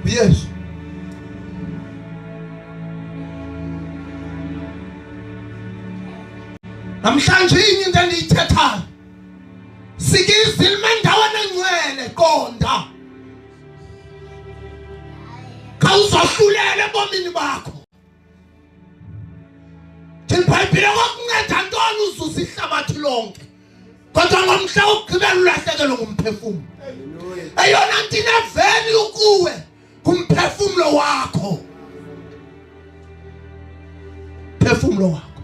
Yes. Namhlanje into endiyithethayo sikizilima endaweni engcwele qonda khawuzohlulele ebomini bakho iBhayibhile kwakunceda ntoni uzuza ihlabathi lonke kodwa ngomhla wokugqibela ulahlekelwe ngumphefumulo eyona nto ineveli ukuwe kumphefumulo wakho phefumulo wakho.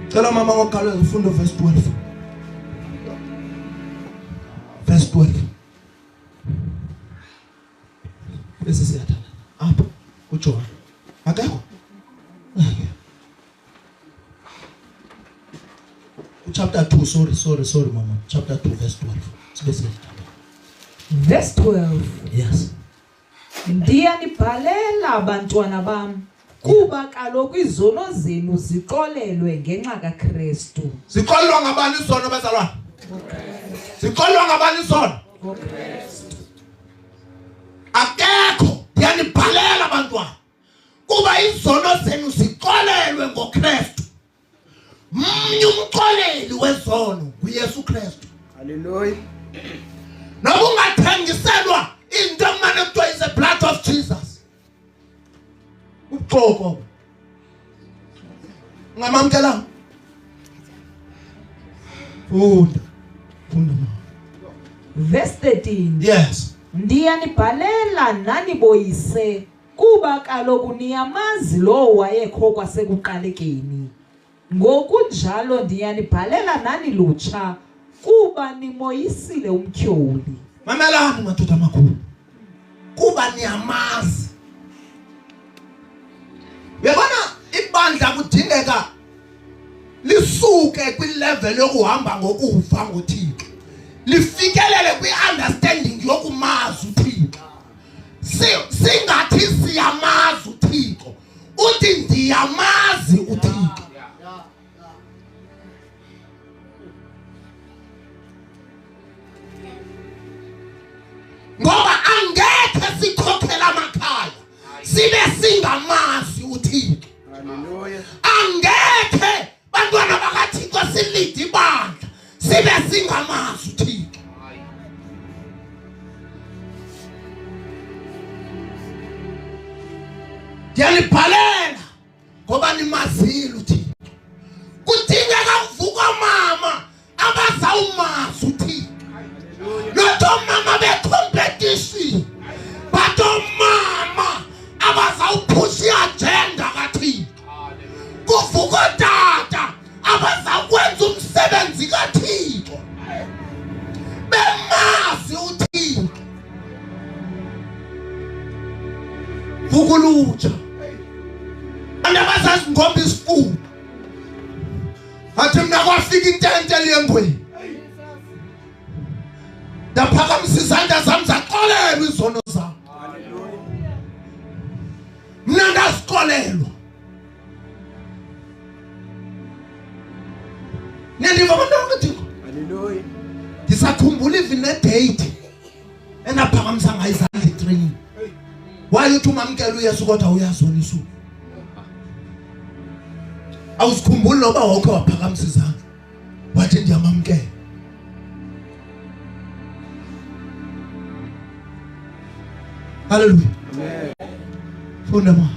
Cela mama ngoqala ufundo verse 12. Verse 12. Bese siyathana. Apha uJohn. Akekho. Chapter 2, sorry mama. Chapter 2 verse 12. Sibe Verse 12. Yes. Ndiyanibhalela abantwana bam kuba kaloku izono zenu ziqolelwe ngenxa kaKristu. Ziqolwa ngabani izono bazalwane? Ziqolwa ngabani izono? ngoKristu. Akekho ndiyanibhalela abantwana kuba izono zenu ziqolelwe ngoKristu. Mnye umqoleli wezono uYesu Kristu. Hallelujah. Noba ungathengiselwa into emane kuthiwa is the blood of Jesus. Uxoko. Ngamamkela. Funda mama. Verse 13. Yes. Ndiyanibhalela nani boyise kuba kaloku niyamazi lo wayekho kwasekuqalekeni. Ngokunjalo ndiyanibhalela nani lutsha kuba nimoyisile umtyholi. Mamelani madoda amakhulu. Kuba niyamazi. Uyabona ibandla kudingeka lisuke kwilevel yokuhamba ngokufa ngoThixo. Lifikelele kwi-understanding yokumazi uThixo. Singathi siyamazi uThixo. Uthi ndiyamazi uThixo. Ngoba angekhe sikhokhela amakhaya sibe singamazi uThixo. Hallelujah. Angekhe bantwana bakaThixo silide ibandla sibe singamazi uThixo. Ndiyanibhalela ngoba nimazile uThixo. Kudingeka kuvuka mama abazawumazi uThixo. Not mama be-competition, but mama abazawuphushi agenda kaThixo. Kuvuka tata abazakwenza umsebenzi kaThixo. Bemazi uThixo. Vukulutsha. Andabazazi ngomba isifuba. Athi mina kwafika intente lengweni. Ndaphakamisa izandla zami zaqolelwa izono zami. Mina ndasiqolelwa. Niyaliva abantwana kaThixo? Hallelujah. Ngisakhumbula even ne-date enaphakamisa ngayo izandla etraining. Why uthi umamkela uYesu kodwa uyazona isuku? Awusikhumbuli noba wonke waphakamisa izandla. Wathi ndiyamamkela. Hallelujah. Amen. Funda ma.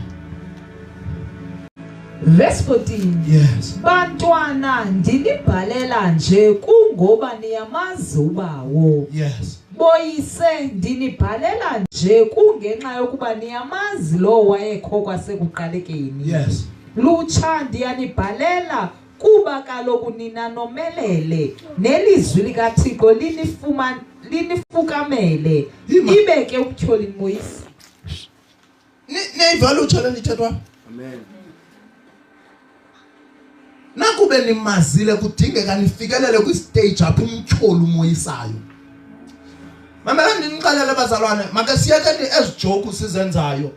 Verse 14. Yes. Bantwana ndinibhalela nje kungoba niyamazi ubawo. Yes. Boyise ndinibhalela nje kungenxa yokuba niyamazi lo wayekho kwasekuqalekeni. Yes. Lutsha ndiyanibhalela kuba kaloku nina nomelele nelizwi likaThixo linifukamele ibeke ubutyholi moyisi. Neyiva lutsha lendithethwa. Amen. Nakube nimazile kudingeka nifikelele kwistage apho umtyholi umoyisayo. Mamela ndinixelele bazalwane make siyeke ezijoke sizenzayo.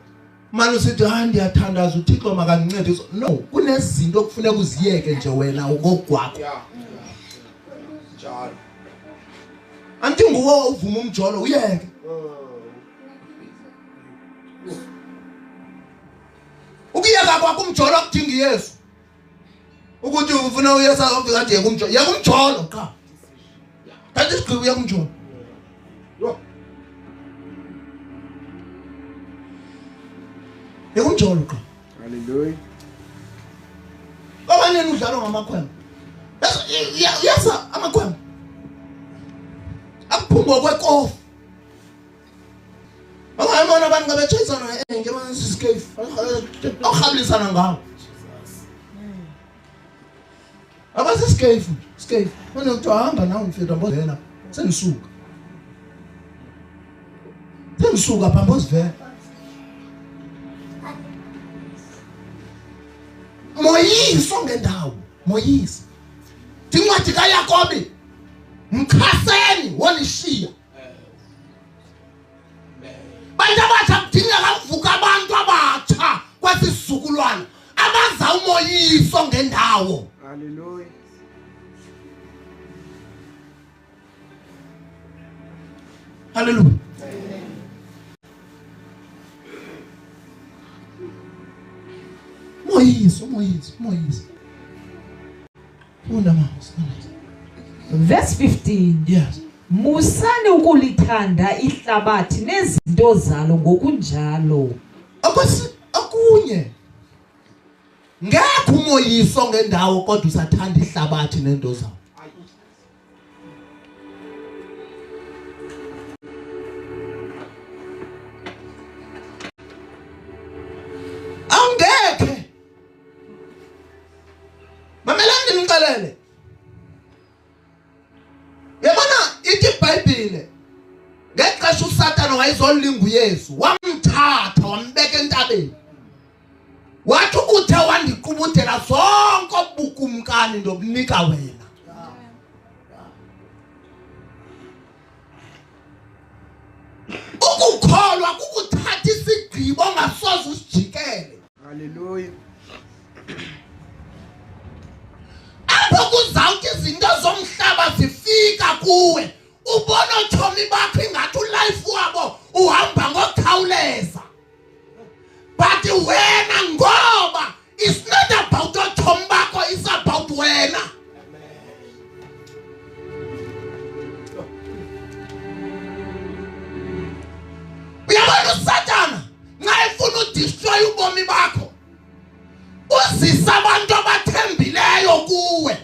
Manje usithi hayi ndiyathandaza uThixo makandincede. No, kunezinto okufuneka uziyeke nje wena ngokugwakho. Njalo. Anti nguwe uvuma umjolo uyeke. Ukuyeka kwakho umjolo akudingi Yesu. Ukuthi ufuna uYesu ufika nje kumjolo. Yeka umjolo cha. Kanti isigqibo yakumjolo. Yo. Yeka umjolo cha. Hallelujah. Abanye udlalo ngamakhwembe. Yesa amakhwembe. Akuphungwa kwekofu. Abanye abantu ngabetshayisana njengoba sisikefu. Awuhambisana ngawo. Abasisikefu, sikefu. Manje uthahamba nawe mfethu ambozela. Sengisuka. Sengisuka phambi ozivela. Moyiso ngendawo, moyiso. Incwadi kaYakobe mkhaseni wonishiya. Bantu abatsha kudingeka kuvuka abantu abatsha kwasisizukulwana abaza umoyiso ngendawo. Hallelujah. Hallelujah. Moyiso. Funda mama. Verse 15. Yes. Musani ukulithanda ihlabathi nezinto zalo ngokunjalo. Akunye. Ngekho umoyiso ngendawo kodwa usathanda ihlabathi nento zawo. Angeke. Mamelani ngicalele. Yabona ithi iBhayibhile ngexesha uSathane wayezolinga uYesu wamthatha wambeka entabeni. Wathi ukuthe wandiqubudela zonke obukumkani ndokunika wena. Ukukholwa kukuthatha isigqibo ongasoze usijikele. Hallelujah. Apho kuzawuthi izinto zomhlaba zifika kuwe ubona uThomi bakho ingathi ulife wabo uhamba ngokukhawuleza. But wena ngoba it's not about uThomi bakho, it's about wena. Uyabona uSathane nxa efuna udestroy ubomi bakho uzisa abantu abathembileyo kuwe.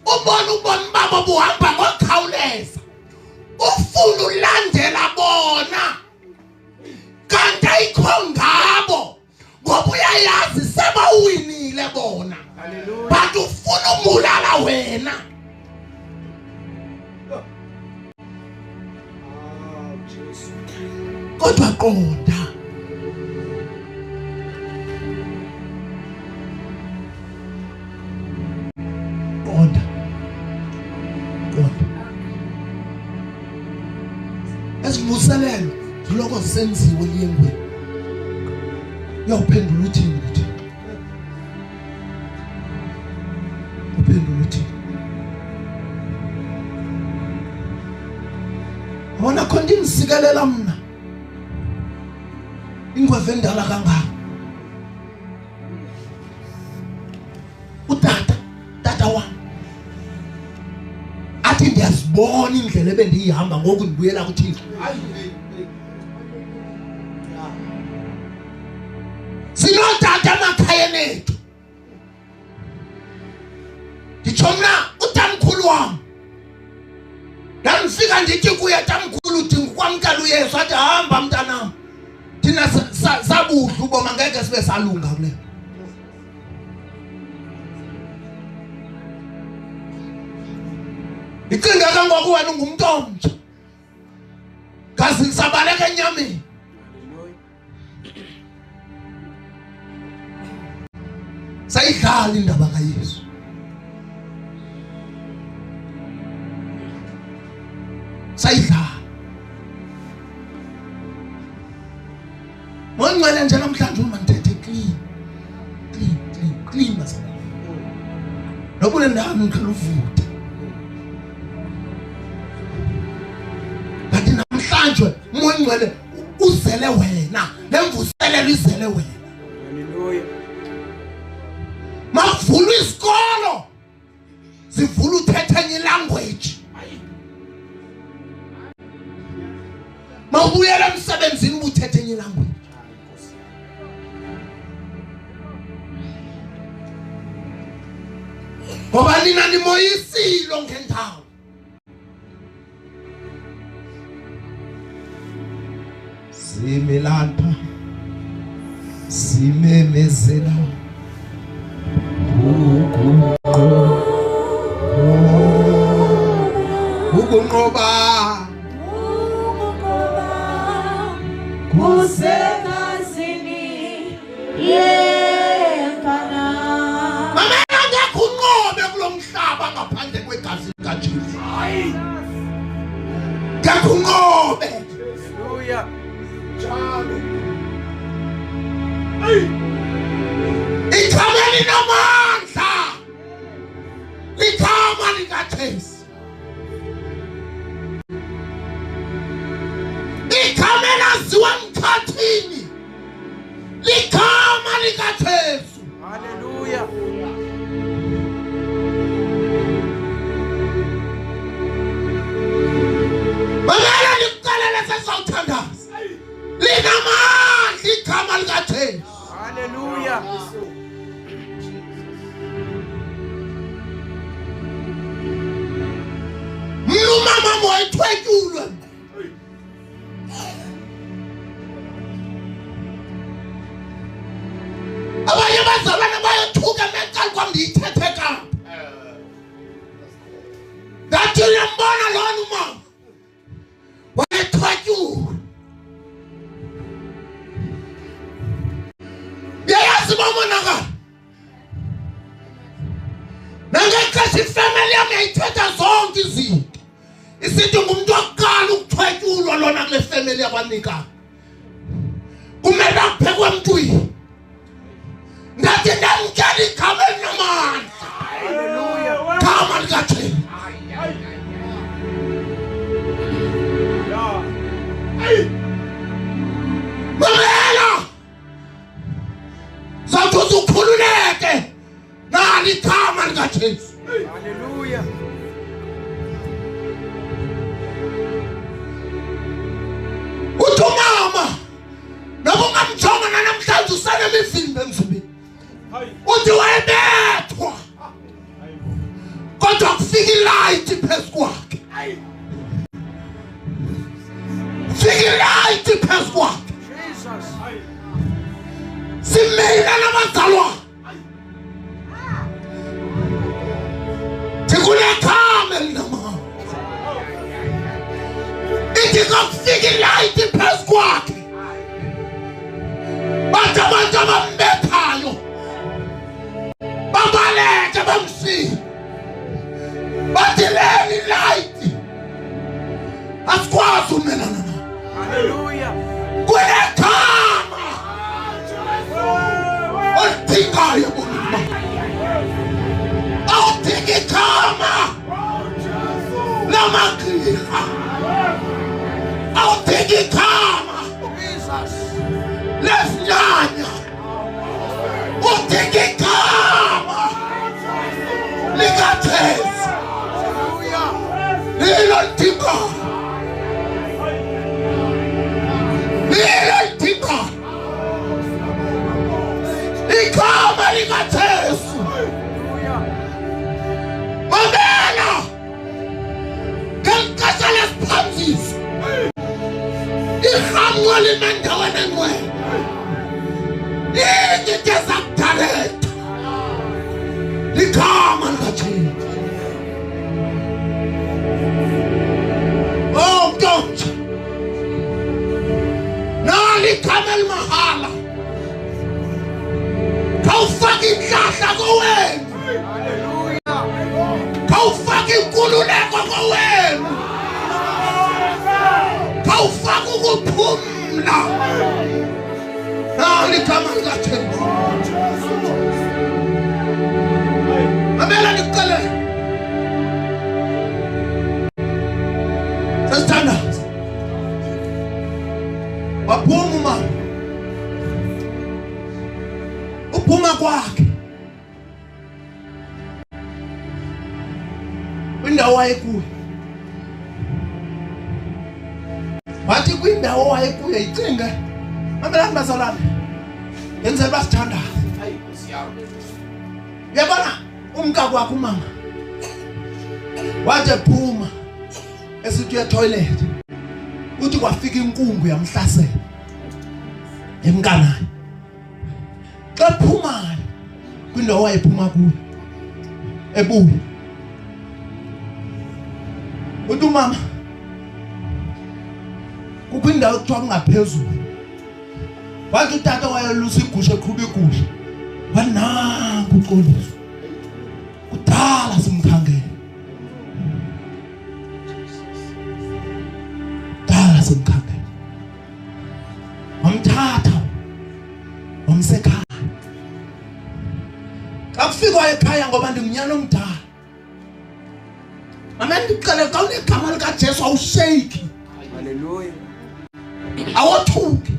Ubona ubomi babo buhamba ngokukhawuleza. Ufuna ulandela bona. Kanti ayikho ngabo. Ngoba uyayazi sebawinile bona. Hallelujah. But ufuna umulala wena. Jesus. Kodwa qonda. Esivuselelo lokho senziwe liyengwe. Uyawuphendula uthini uthi? Uphendula uthini? Wona khona imsikelela mina. Ingweve endala kangaka. Tata wami. Athi ndiyazibona indlela ebendihamba ngoku ndibuyela kuThixo. Sinotata emakhayeni ethu. Nditsho mna utamkhulu wam. Ndamfika ndithi kuye tamkhulu udinga ukwamkela uYesu athi hamba mntanam. Thina sabudla uboma ngeke sibe salunga kule. Icinga kangoku wena ungumuntu omtsha. Kazi ngisabaleka enyameni. Sayidlala indaba kaYesu. Sayidlala. Ngicela nje namhlanje uma ngithethe clean masana. Lokho le ndawo ngikhala uvutha. Ngcwele uzele wena, lemvuselelo izele wena. Hallelujah. Mavula isikolo sivula uthetha enye language. Mawubuyela emsebenzini ubuthethe enye language. Ngoba nina nimoyisilo ngendawo. Simelapha simemezela ukunqoba kusegazini yemfana. Mama ngeke unqobe kulomhlaba ngaphandle kwegazi likaJesu. Ngeke unqobe. Hallelujah. Njalo. Igama linamandla. Igama likaJesu. Igama laziwa emkhathini. Igama likaJesu. Hallelujah. Mamela nikuqalela sesawuthandaza. Linamandla igama likaJesu. Hallelujah. Umama moyithwetyulwe. Abanye bazalwane bayothuka meqala kwam ndiyithethe kambi. Ngathi uyambona lona umama. Wayethwetyulwe. Yayazi bamonakala. Nangexesha ifamily yami yayithetha zonke izinto. Isithi ngumuntu oqala ukuthwetyulwa lona kule family yakwaNika. Kumele aphekwe emntwini. Ngathi ndamkela igama elinamandla. Hallelujah. Igama likaJesu. Mamela. Zawuthi ukhululeke. Nali igama likaJesu. Hallelujah. Uthi umama nobungamjonga namhlanje usanemivimbo emzimbeni. Uthi wayebethwa kodwa kufika ilight phezu kwakhe. Fika ilight phezu kwakhe. Jesus. Simeyila nabazalwane. Tikunegama elinamandla. Ithi kufika ilight phezu kwakhe. Bathi abantu abambethayo babaleke bamsiya. Bathi leli light asikwazi umelana nayo. Hallelujah. Kunegama olidingayo bonima. Awudinga igama lamagqirha. Awudinga igama Jesus. lesinyanya. Udinga igama likaJesu. Hallelujah. Lilo lidingayo. Lilo lidingayo. Igama likaJesu. Hallelujah. Mamela. Ngelixesha lesiphambiso. Ihambo limendaweni engcwele. Izinto ezakudaleka. Ligama likaJesu. Oh Ntombi. Nali igama elimahala. Khawufaka inhlahla kowenu. Hallelujah. Khawufaka inkululeko kowenu. Khawufaka ukuphumla. Nali igama likaJesu. Mamela nikuqale. Sesithandaza. wathi kwindawo wayekuyo icinge mamelani bazalwane yenzela basithandayo. Hayi Nkosi yami. Uyabona umkakho wakho umama wathi ephuma esithi uye toilet uthi kwafika inkungu yamhlasela emkanayo. Xa phumayo kwindawo wayephuma kuyo ebuya uthi umama kukho indawo kuthiwa kungaphezulu. Wathi utata wayelusa igusha eqhuba igusha wananku uxolisa kudala simkhangele dala simkhangele wamthatha wamsekhaya. Xa kufika ekhaya ngoba ndimnyana omdala mama ndicela xa unegama likaJesu awushake Hallelujah. awothuki.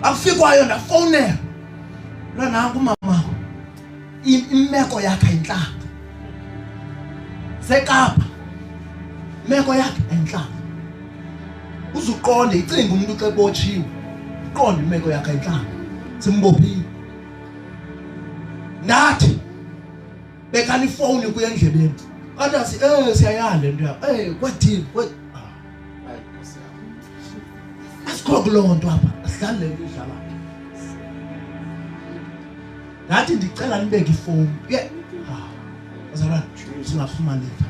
Afikwayo ndafowunela nanku mama imeko yakhe inhlanga seKapa imeko yakhe enhlanga uzuqonde icinga umuntu xa ebotshiwe uqonde imeko yakhe enhlanga simbophile. Nathi bekani phone kuye endlebeni kodwa siyayala lento ya kwathini Hayi Nkosi yami. asikho kulonto apha asidlale lento idlala. Ngathi ndicela nibeke ifoni ke bazalwane singaphuma letha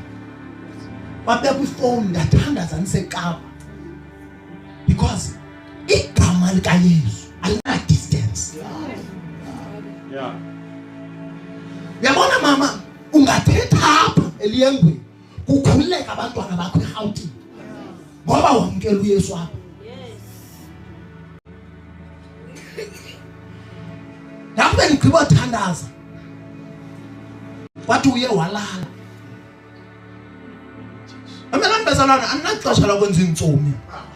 babeka ifoni ndathandaza niseKapa because igama likaYesu alina distance. Yeah. Uyabona mama ungathetha apha eliyengweni kukhululeka abantwana bakho eGauteng ngoba wamkela uYesu apha. Lapho ngigqiba thandaza wathi uye walala. Amelani bezalwana aninaxesha lakwenza intsomi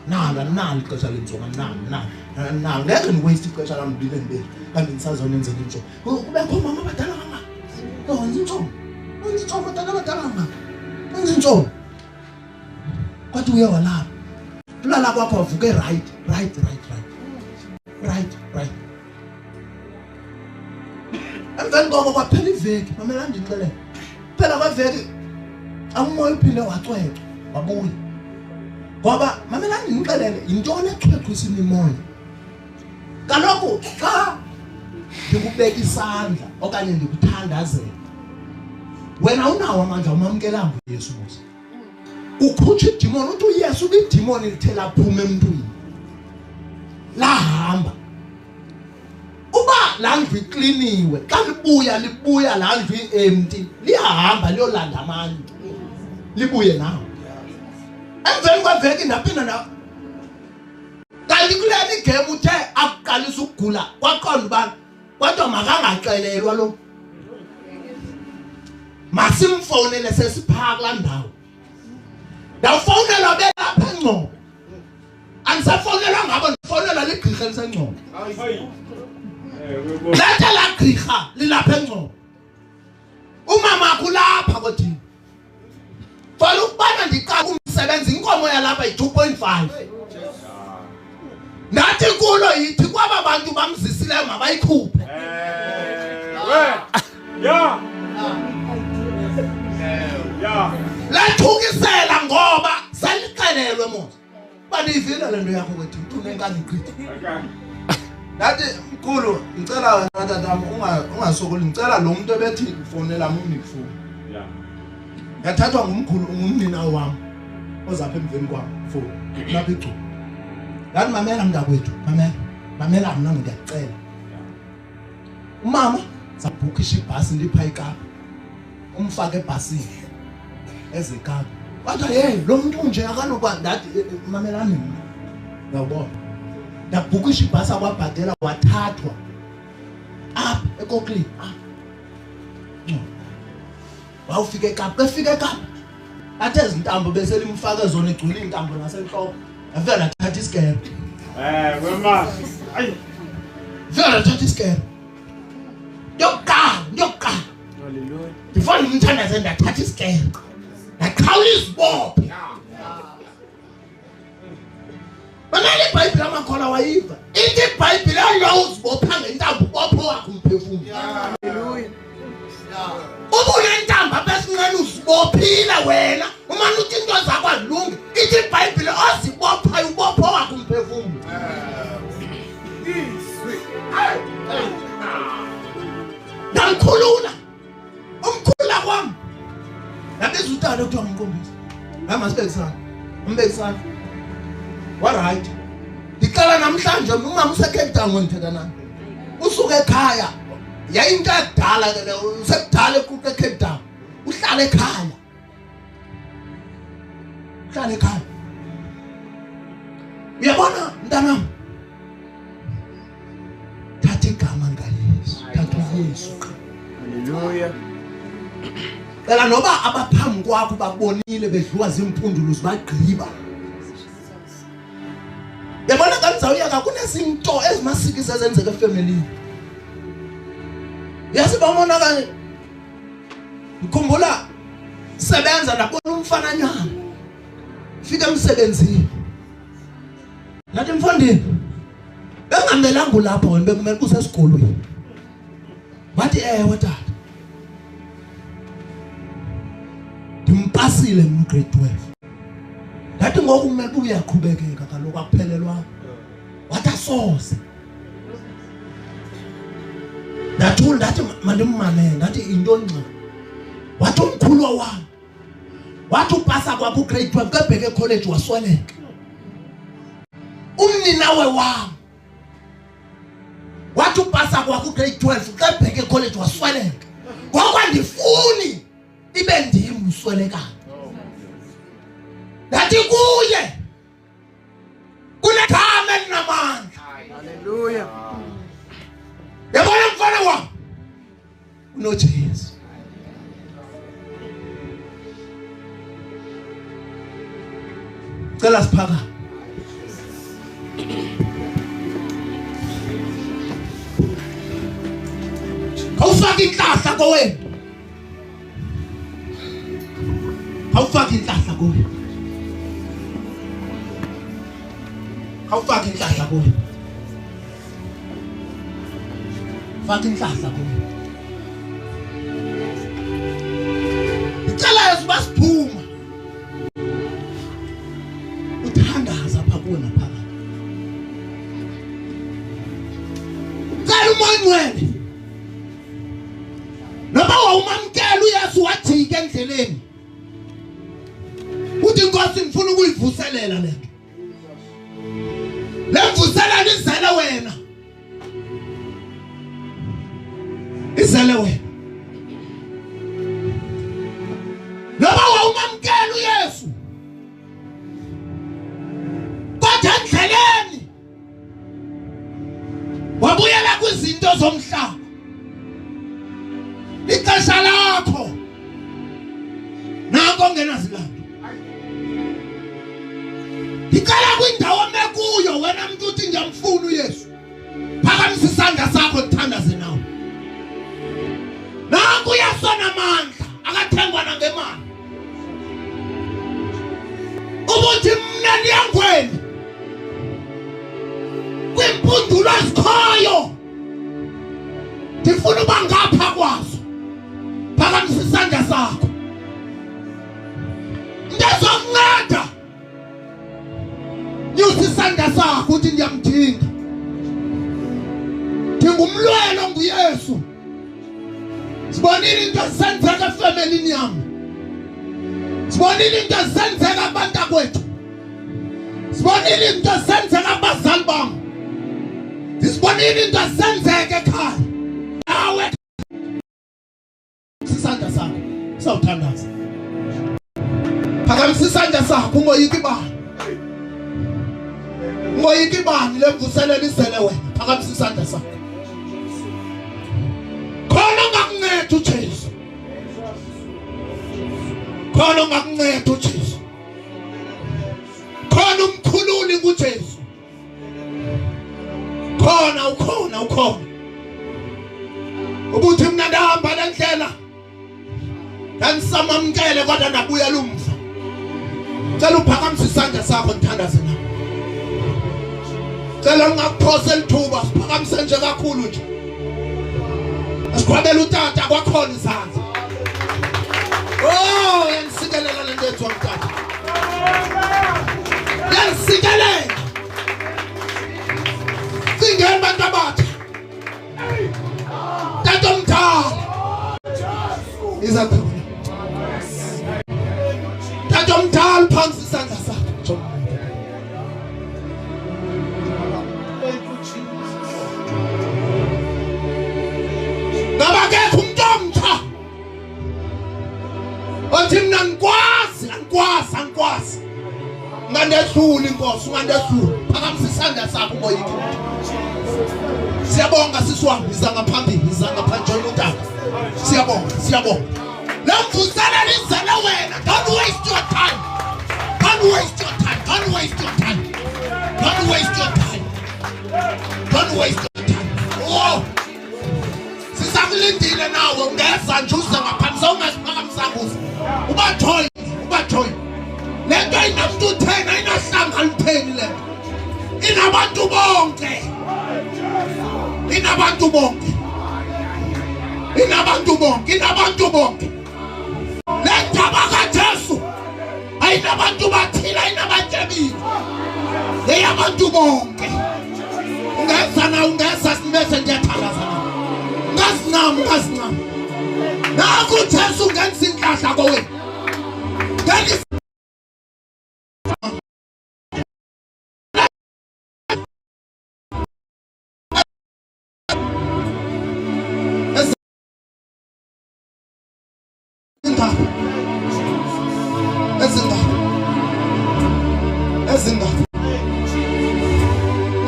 nalo ixesha lentsomi nalo ngeke niwaste ixesha lami bileni bethu kanti nisazonenza intsomi kubekho mama abadala kangaka wenza intsomi abadala kangaka wenza intsomi. Kwathi uye walala ulala kwakho wavuke right. Emveni koko kwaphela iveki mamela ndixelele phela kweveki amoya uphinde wacwecwa wabuya ngoba mamela ndixelele yintoni echwechwisini imoya. Kaloku xa ndikubeka isandla okanye ndikuthandazela wena unawo amandla umamkelanga uYesu mos ukhutsha idimoni uthi uYesu idimoni lithe laphuma emntwini lahamba. Uba landlu ikliniwe xa libuya landlu empty liyahamba liyolanda amanye libuye nawo. Emveni kweveki ndaphinda na kanti kuleli game uthe akuqalisa ukugula kwaqonda ubani kodwa makangaxelelwa lo masimfonele sesiphaka kulaa ndawo. Ndawufonelwa belapha eNgcobo andisafonelwa ngabo ndifonelwa ligqirha eliseNgcobo. Letha la gqirha lilapha eNgcobo umama kulapha kodini fala ukubana ndiqala umsebenzi inkomo yalapha yi-2.5 nathi kulo yithi kwaba bantu bamzisileyo mabayikhuphe. Lathukisela ngoba salixelelwe mos bandiyivile lento yakho kwethu unenkani iqhithi. Nathi mkhulu ngicela wena tatam ungasokoli ngicela lo muntu ebethi ufonela mungifuni. Yathathwa ngumkhulu ngumnina wami ozapha emveni kwami phone lapha icu. Yathi mamela mntakwethu mamela mina ngiyacela. Umama sabhukisha ibhasi ndipha eKapa umfake ebhasini ezeKapa. Wathi lo muntu nje akanokwa ndathi mamelani mina. Ngiyabona ndabhukisha ibhasi akwabhadela wathathwa apha eKoklini wawufika eKapa efika eKapa athe izintambo bese limfaka zona egcwele intambo nasenhloko afika nathatha isikere wema ayi vela thatha isikere yokuqala Hallelujah. Ndifuna umthandaze ndathatha isikere. Ndaqhawula izibophe. Banale iBhayibheli amakhola wayiva. Ithi iBhayibheli ayawuzibopha ngentambo ubopho wakho umphefumulo. Hallelujah. Ubune intamba besincane uzibophile wena. Uma uthi into zakho azilungi, ithi iBhayibheli ozibopha ubopho wakho umphefumulo. Ngikhulula. Umkhulula kwami. Nabiza utata kuthiwa ngimkhombisa. Ngamasiphekisana. Umbekisana. Wa right. Dicala namhlanje umama useCape Town ngithetha naye. Usuke ekhaya. Yayinto edala ke leyo, usekudala ekuke Cape Town. Uhlala ekhaya. Uhlala ekhaya. Uyabona mntanami? Thatha igama ngaYesu. Thatha uYesu. Hallelujah. Phela noba abaphambi kwakho babonile bedliwa zimpundulo zibagqiba. Yabona kanizawuyeka kunezinto ezimasikisa ezenzeka efamily. Yasibona kanye. Ngikhumbula sebenza labona umfananyana. Fika emsebenzini. Ngathi mfondini. Bengamelanga ulapho wena bekumele kusesikolweni. Wathi tata. Ndimpasile grade 12. Ngathi ngoku kumele uyaqhubekeka kaloku akuphelelwa. Wathi asoze. Ndathi mandimamele ngathi into ngqa. Wathi umkhulu wami. Wathi upasa kwakho grade 12 kebheke college wasweleka. Umninawe wami. Wathi upasa kwakho grade 12 kebheke college wasweleka. Ngoba ndifuni ibe ndim usweleka. Ndathi kuye. Kunegama elinamandla. Hallelujah. Yabona mfana wami. UnoJesu. Cela siphaka. Awufaki inhlahla kowena. Awufaki inhlahla kowena. Awufaki inhlahla kowena. Faka inhlahla kowena. Icala yesu basiphuma. Uthandaza pha kuwe naphakathi. Cela uMangcwele. Noma wawumamkela uYesu wajika endleleni. Uthi Nkosi ngifuna ukuyivuselela lento. Lemvuselela izele wena. Izele wena. Noma wawumamkela uYesu. Kodwa endleleni wabuyela kwizinto zomhlaba. Ixesha lakho nanko ngenazilando. Icala kwindawo mekuyo wena mntu uthi ngiyamfuna uYesu. Phakamisa isandla sakho ngithandaze nawe. Nanku uyasona amandla akathengwa nangemali. Ubuthi mina niyangweni. Kwimpundulo ezikhoyo. Ndifuna uba ngapha kwazo. Phakamisa isandla sakho. Ndizokunceda. Nyusa isandla sakho uthi ndiyamdinga. Ndingumlwelo nguYesu. Sibonile into ezenzeka efamilini yami. Sibonile into ezenzeka abantakwethu. Sibonile into ezenzeka abazali bami. Sibonile into ezenzeka ekhaya. Nawe isandla sakho sawuthandaza. Phakamisa isandla sakho ungoyiki bani. Ungoyiki bani lemvuselela izele wena. Phakamisa isandla sakho. Khona ngakunceda uJesu. Khona ngakunceda uJesu. Khona umkhululi kuJesu. Khona ukhona. Ubuthi mina ndahamba lendlela kodwa nabuyela umva. Cela uphakamise isandla sakho ngithandaze na. Cela ungakuphosa lithuba siphakamise nje kakhulu nje. Asikwabela utata kwakhona izandla. Oh, yensikelela lento ethu ngitata. Yensikelela. Singena bantu abatha. Tata umthanda. Izakhona. Tata umthanda phansi isandla sakho. Ngabakekho umuntu omtha. Othi mina ngikwazi. Ungandehluli inkosi, ungandehluli. Phakamisa isandla sakho umoyike. Siyabonga siswami, iza ngaphambili, iza ngaphanjana utata. Siyabonga. Lamvusana lizana wena. Don't waste your time. Oh. Sisakulindile nawe ungeza nje uze ngaphansi ungasiphakamisanguze. Ubathoyi. Lento ayinamuntu 10 ayinahlanga litheni le. Inabantu bonke. Lendaba kaJesu ayinabantu bathila ayinabatshebile. Leyabantu bonke. Ungeza simese ndiyathalaza na. Ngasinqam. Naku Jesu ngenza inhlahla kowe.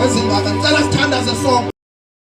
Ezindaba ngicela sithandaze sonke.